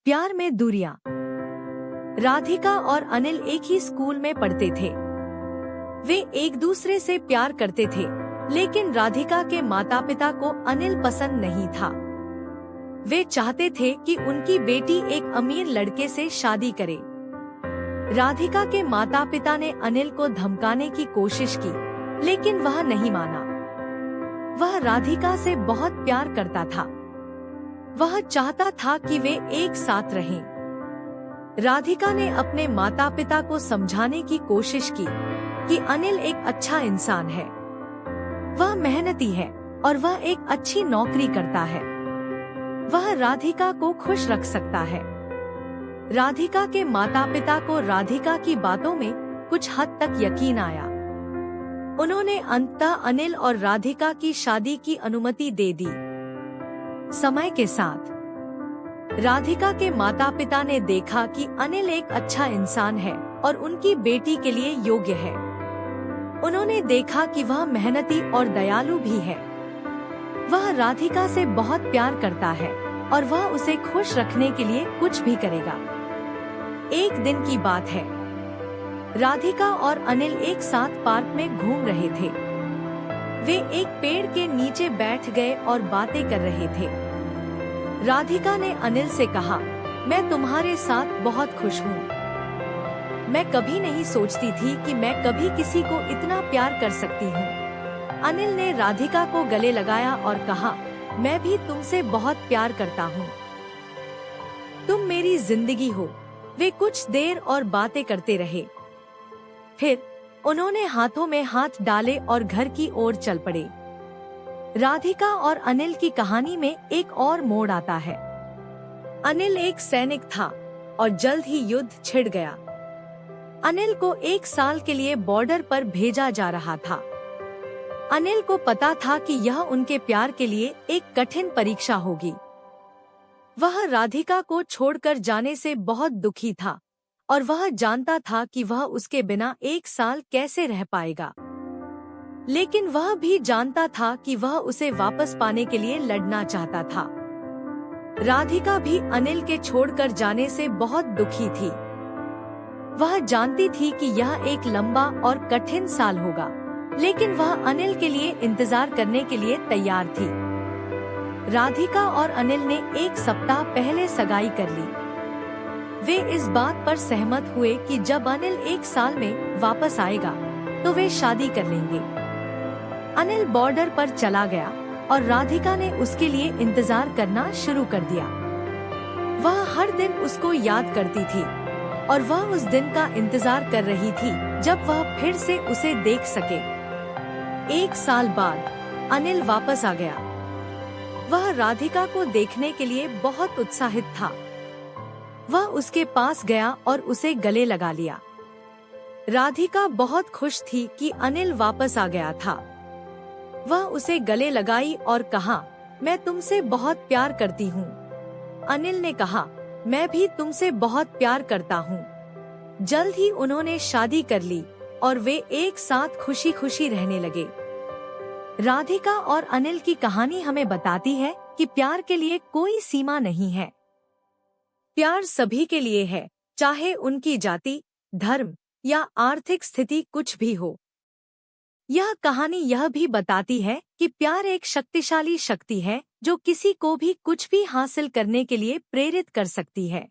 प्यार में दूरियां। राधिका और अनिल एक ही स्कूल में पढ़ते थे। वे एक दूसरे से प्यार करते थे, लेकिन राधिका के माता पिता को अनिल पसंद नहीं था। वे चाहते थे कि उनकी बेटी एक अमीर लड़के से शादी करे। राधिका के माता पिता ने अनिल को धमकाने की कोशिश की, लेकिन वह नहीं माना। वह राधिका से बहुत प्यार करता था। वह चाहता था कि वे एक साथ रहें। राधिका ने अपने माता पिता को समझाने की कोशिश की कि अनिल एक अच्छा इंसान है, वह मेहनती है और वह एक अच्छी नौकरी करता है। वह राधिका को खुश रख सकता है। राधिका के माता पिता को राधिका की बातों में कुछ हद तक यकीन आया। उन्होंने अंततः अनिल और राधिका की शादी की अनुमति दे दी। समय के साथ राधिका के माता पिता ने देखा कि अनिल एक अच्छा इंसान है और उनकी बेटी के लिए योग्य है। उन्होंने देखा कि वह मेहनती और दयालु भी है। वह राधिका से बहुत प्यार करता है और वह उसे खुश रखने के लिए कुछ भी करेगा। एक दिन की बात है, राधिका और अनिल एक साथ पार्क में घूम रहे थे। वे एक पेड़ के नीचे बैठ गए और बातें कर रहे थे। राधिका ने अनिल से कहा, मैं तुम्हारे साथ बहुत खुश हूँ। मैं कभी नहीं सोचती थी कि मैं कभी किसी को इतना प्यार कर सकती हूँ। अनिल ने राधिका को गले लगाया और कहा, मैं भी तुमसे बहुत प्यार करता हूँ। तुम मेरी जिंदगी हो। वे कुछ देर और बातें करते रहे। फिर उन्होंने हाथों में हाथ डाले और घर की ओर चल पड़े। राधिका और अनिल की कहानी में एक और मोड़ आता है। अनिल एक सैनिक था और जल्द ही युद्ध छिड़ गया। अनिल को 1 साल के लिए बॉर्डर पर भेजा जा रहा था। अनिल को पता था कि यह उनके प्यार के लिए एक कठिन परीक्षा होगी। वह राधिका को छोड़कर जाने से बहुत दुखी था और वह जानता था कि वह उसके बिना 1 साल कैसे रह पाएगा। लेकिन वह भी जानता था कि वह उसे वापस पाने के लिए लड़ना चाहता था। राधिका भी अनिल के छोड़कर जाने से बहुत दुखी थी। वह जानती थी कि यह एक लंबा और कठिन साल होगा, लेकिन वह अनिल के लिए इंतजार करने के लिए तैयार थी। राधिका और अनिल ने 1 सप्ताह पहले सगाई कर ली। वे इस बात पर सहमत हुए कि जब अनिल 1 साल में वापस आएगा तो वे शादी कर लेंगे। अनिल बॉर्डर पर चला गया और राधिका ने उसके लिए इंतजार करना शुरू कर दिया। वह हर दिन उसको याद करती थी और वह उस दिन का इंतजार कर रही थी जब वह फिर से उसे देख सके। 1 साल बाद अनिल वापस आ गया। वह राधिका को देखने के लिए बहुत उत्साहित था। वह उसके पास गया और उसे गले लगा लिया। राधिका बहुत खुश थी कि अनिल वापस आ गया था। वह उसे गले लगाई और कहा, मैं तुमसे बहुत प्यार करती हूँ। अनिल ने कहा, मैं भी तुमसे बहुत प्यार करता हूँ। जल्द ही उन्होंने शादी कर ली और वे एक साथ खुशी खुशी रहने लगे। राधिका और अनिल की कहानी हमें बताती है कि प्यार के लिए कोई सीमा नहीं है। प्यार सभी के लिए है, चाहे उनकी जाति, धर्म या आर्थिक स्थिति कुछ भी हो। यह कहानी यह भी बताती है कि प्यार एक शक्तिशाली शक्ति है जो किसी को भी कुछ भी हासिल करने के लिए प्रेरित कर सकती है।